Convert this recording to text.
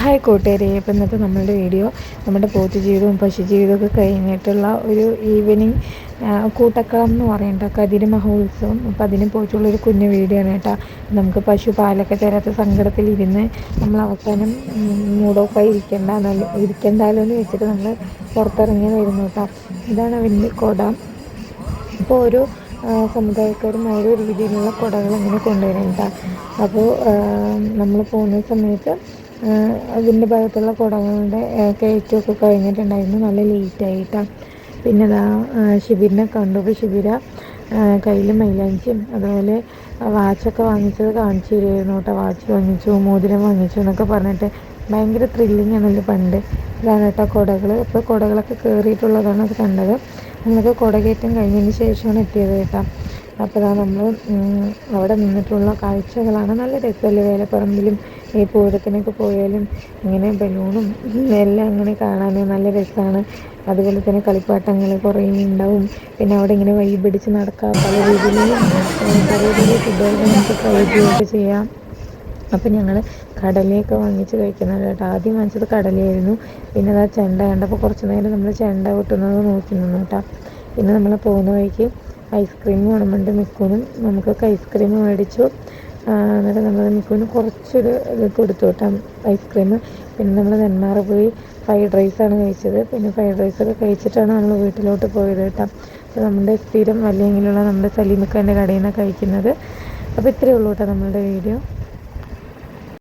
Hi കൂട്ടുകാരെ, അപ്പോൾ ഇന്നത്തെ നമ്മളുടെ വീഡിയോ നമ്മുടെ പോത്ത് ജീവിതവും പശു ജീവിതമൊക്കെ കഴിഞ്ഞിട്ടുള്ള ഒരു ഈവനിങ് കൂട്ടക്കളം എന്ന് പറയേണ്ട കതിര് മഹോത്സവം. അപ്പോൾ അതിനെ പോയിട്ടുള്ളൊരു കുഞ്ഞു വീഡിയോ ആണ് കേട്ടോ. നമുക്ക് പശു പാലൊക്കെ തരാത്ത സങ്കടത്തിലിരുന്ന് നമ്മൾ അവസാനം മൂഡ് ഓഫായി ഇരിക്കണ്ടാലോ എന്ന് വെച്ചിട്ട് നമ്മൾ പുറത്തിറങ്ങിയതായിരുന്നു കേട്ടോ. ഇതാണ് അവൻ്റെ കുട. അപ്പോൾ ഓരോ സമുദായക്കാരും ഓരോ രീതിയിലുള്ള കുടകൾ ഇങ്ങനെ കൊണ്ടുവരുന്നുണ്ട്. അപ്പോൾ നമ്മൾ പോകുന്ന സമയത്ത് അതിൻ്റെ ഭാഗത്തുള്ള കുടകളുടെ കയറ്റമൊക്കെ കഴിഞ്ഞിട്ടുണ്ടായിരുന്നു. നല്ല ലേറ്റായിട്ടാണ്. പിന്നെ അതാ ഷിബിരിനെ കണ്ടു. അപ്പോൾ ഷിബിര കയ്യിൽ മൈലാഞ്ചിയും അതുപോലെ വാച്ചൊക്കെ വാങ്ങിച്ചത് കാണിച്ചു തരുമായിരുന്നു കേട്ടോ. വാച്ച് വാങ്ങിച്ചു, മോതിരം വാങ്ങിച്ചു എന്നൊക്കെ പറഞ്ഞിട്ട് ഭയങ്കര ത്രില്ലിങ് ആണല്ലോ പണ്ട്. ഇതാണ് കേട്ടോ കുടകൾ. ഇപ്പോൾ കുടകളൊക്കെ കയറിയിട്ടുള്ളതാണ് അത് കണ്ടത്. നമ്മളൊക്കെ കുടകയറ്റം കഴിഞ്ഞതിന് ശേഷമാണ് എത്തിയത് കേട്ടോ. അപ്പോൾ നമ്മൾ അവിടെ നിന്നിട്ടുള്ള കാഴ്ചകളാണ്. നല്ല രസമല്ലേ വേലപ്പറമ്പിലും ഈ പൂരത്തിനൊക്കെ പോയാലും ഇങ്ങനെ ബലൂണും എല്ലാം ഇങ്ങനെ കാണാൻ നല്ല രസമാണ്. അതുപോലെ തന്നെ കളിപ്പാട്ടങ്ങൾ കുറേ ഉണ്ടാവും. പിന്നെ അവിടെ ഇങ്ങനെ വൈബടിച്ച് നടക്കാം. പല രീതിയിലും പല രീതിയിൽ ഫുഡുകളൊക്കെ നമുക്ക് ട്രൈ ചെയ്യുകയൊക്കെ ചെയ്യാം. അപ്പം ഞങ്ങൾ കടലയൊക്കെ വാങ്ങിച്ച് കഴിക്കുന്നത് കേട്ടോ. ആദ്യം വാങ്ങിച്ചത് കടലയായിരുന്നു. പിന്നെ അതാ ചെണ്ട കണ്ടപ്പോൾ കുറച്ച് നേരം നമ്മൾ ചെണ്ട കൊട്ടുന്നത് നോക്കി നിന്നു കേട്ടോ. പിന്നെ നമ്മൾ പോകുന്ന വഴിക്ക് ഐസ്ക്രീം വേണമെന്നുണ്ട് മിക്കുനും. നമുക്കൊക്കെ ഐസ്ക്രീം മേടിച്ചു. എന്നിട്ട് നമ്മൾ മിക്കുവിന് കുറച്ചൊരു ഇത് കൊടുത്തു കേട്ടോ ഐസ്ക്രീം. പിന്നെ നമ്മൾ നെന്മാറ പോയി ഫ്രൈഡ് റൈസാണ് കഴിച്ചത്. പിന്നെ ഫ്രൈഡ് റൈസൊക്കെ കഴിച്ചിട്ടാണ് നമ്മൾ വീട്ടിലോട്ട് പോയത് കേട്ടോ. അപ്പോൾ നമ്മുടെ സ്ഥിരം വല്ലെങ്കിലുള്ള നമ്മുടെ സലീമിക്കാൻ്റെ കടയിൽ നിന്നാണ് കഴിക്കുന്നത്. അപ്പോൾ ഇത്രയേ ഉള്ളൂ കേട്ടോ നമ്മളുടെ വീഡിയോ.